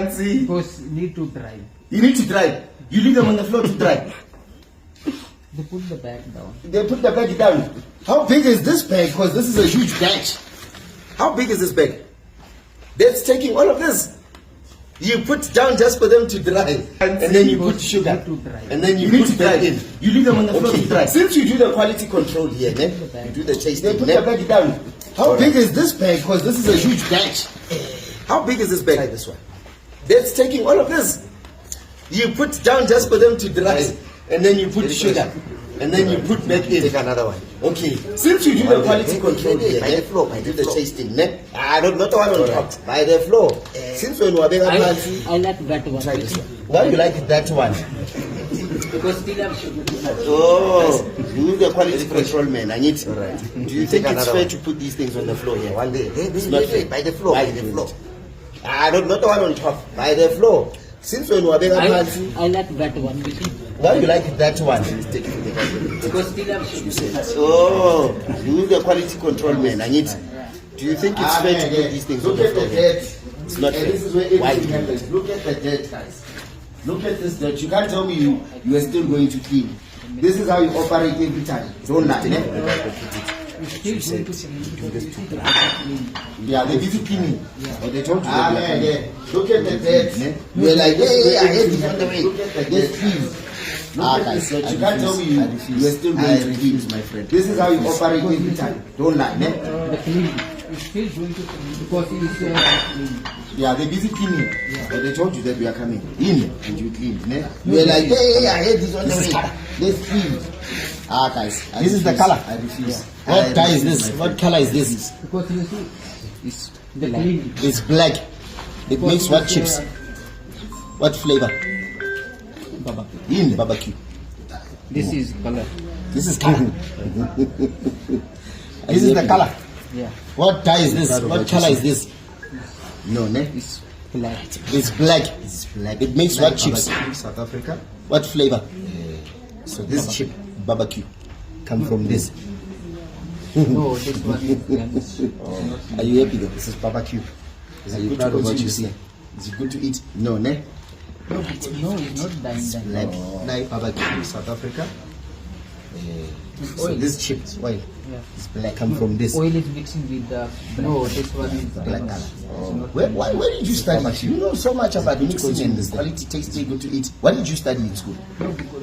Because need to dry. You need to dry. You leave them on the floor to dry. They put the bag down. They put the bag down. How big is this bag? Because this is a huge batch. How big is this bag? That's taking all of this. You put down just for them to dry, and then you put sugar, and then you put that in. You leave them on the floor to dry. Since you do the quality control here, you do the tasting. They put the bag down. How big is this bag? Because this is a huge batch. How big is this bag? This one. That's taking all of this. You put down just for them to dry, and then you put sugar, and then you put back in. Take another one. Okay. Since you do the quality control here, by the floor, I do the tasting. Not the one on top. By the floor. Since when we are being I like that one. try this one. Why you like that one? Because still have sugar. Oh, you the quality control man. I need. Right. Do you think it's fair to put these things on the floor here? One day. It's not fair. By the floor. By the floor. Not the one on top. By the floor. Since when we are being I like that one. why you like that one? Because still have sugar. Oh, you the quality control man. I need. Do you think it's fair to put these things on the floor? It's not fair. This is where everything happens. Look at the dirt, guys. Look at this dirt. You can't tell me you are still going to clean. This is how you operate every time. Don't lie. Yeah, they give you cleaning. Or they told you that. Look at the dirt. You're like, yeah, I hate it on the way. Look at the dirt, please. Guys, you can't tell me you are still going to clean, my friend. This is how you operate every time. Don't lie. The cleaning. It's still going to clean because it's clean. Yeah, they're busy cleaning. Yeah. But they told you that we are coming in and you clean. You're like, yeah, I hate this on the way. Let's clean. Guys, this is the color. I refuse. Yeah. What dye is this? What color is this? Because you see, it's the clean. It's black. It makes what chips? What flavor? Barbecue. Barbecue. This is color. This is color. This is the color. Yeah. What dye is this? What color is this? No, It's black. It's black. It's black. It makes what chips? South Africa. What flavor? So this chip, barbecue, come from this. No, this one is Are you happy though? This is barbecue. Is it good to what you see? Is it good to eat? No, ne? No, it's not dying. Black. Like barbecue, South Africa. So this chip, oil, Yeah. is black, come from this. Oil is mixing with the no. This one is Black black. color. Where did you study? You know so much about mixing and quality tasting, good to eat. What did you study in school?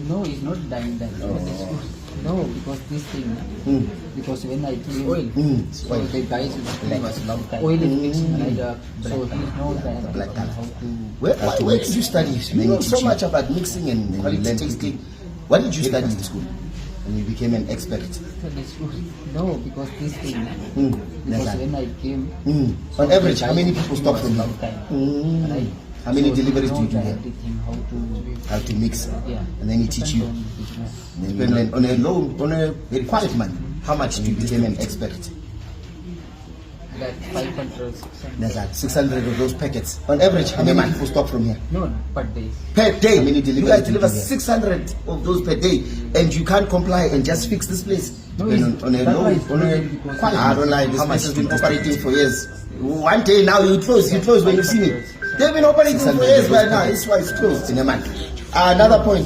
No, it's not dying. No, because this thing. Because when I clean oil, so Oil. the guys was long time. Oil is mixing with the so he knows that Black color. how to. Where did you study? You know so much about mixing and quality tasting. What did you study in school? And you became an expert. No, because this thing. Because when I came. On average, how many people stop from now? Right? How many So deliveries he do you do knows here? everything, How to mix. yeah. And then he teach you. Business. And then on a low, on a very quiet man, how much do you become an expert? That 500. There's like 600 of those packets. On average, how many people stop from here? No, per day. Per day. How many You deliveries guys do you deliver do here? 600 of those per day, and you can't comply and just fix this place. No, On a that's low, why it's on a because- quiet. I don't like this How place much has been do you operating for years. One day now you close when you see me. They've been operating for years right now. That's why it's closed in a month. Another point.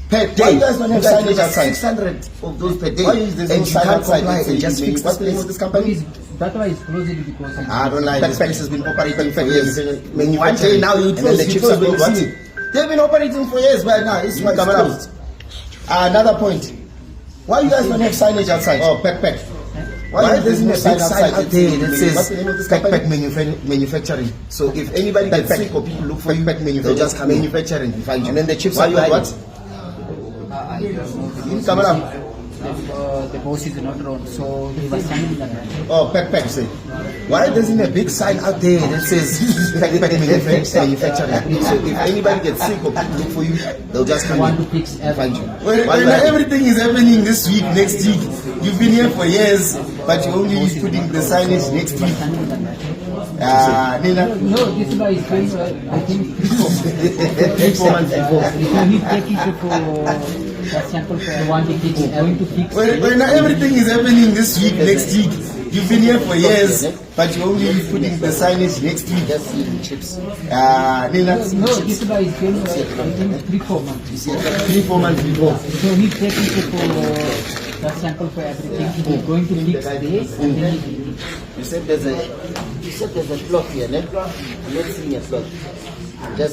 Per day. Why you guys don't have signage outside? 600 of those per day, Why is there no and you sign can't outside comply that and just says fix this what's the name place. of this company? That's why it's closed because I don't like this place has been operating for years. Manufacturing. One day now you And then close, the you chips close are when you called see me. They've been operating for years right now. It's why it's Come around. closed. Another point. Why you guys don't have signage outside? Oh, pack. Why is there a sign outside out there that says What's the name of this company? Pack manufacturing? So if anybody gets sick or people look for you, Pack They'll just come in. manufacturing and find you. And then the chips Why are you called what? I don't know. Come around. The boss is not around, so he was signing that. Oh, Pack say. Why isn't a big sign out there that says Pack manufacturing? So if anybody gets sick or people look for you, they'll just come Want in to fix and find you. everything. When everything is happening this week, next week, you've been here for years, but you only putting the signage next week. Nina. No, this guy is going, I think, 4 months before. if you take it for sample for one, it is going to fix. When everything is happening this week, next week, You've been here for years, but you're only putting the signage next to it. Just see the chips. No, This guy is going I think 3-4 months. 3-4 months before. So he's taking it for the sample for everything. He's going to fix this and then he will. You said there's a plot here, ne? Let's see a plot. Just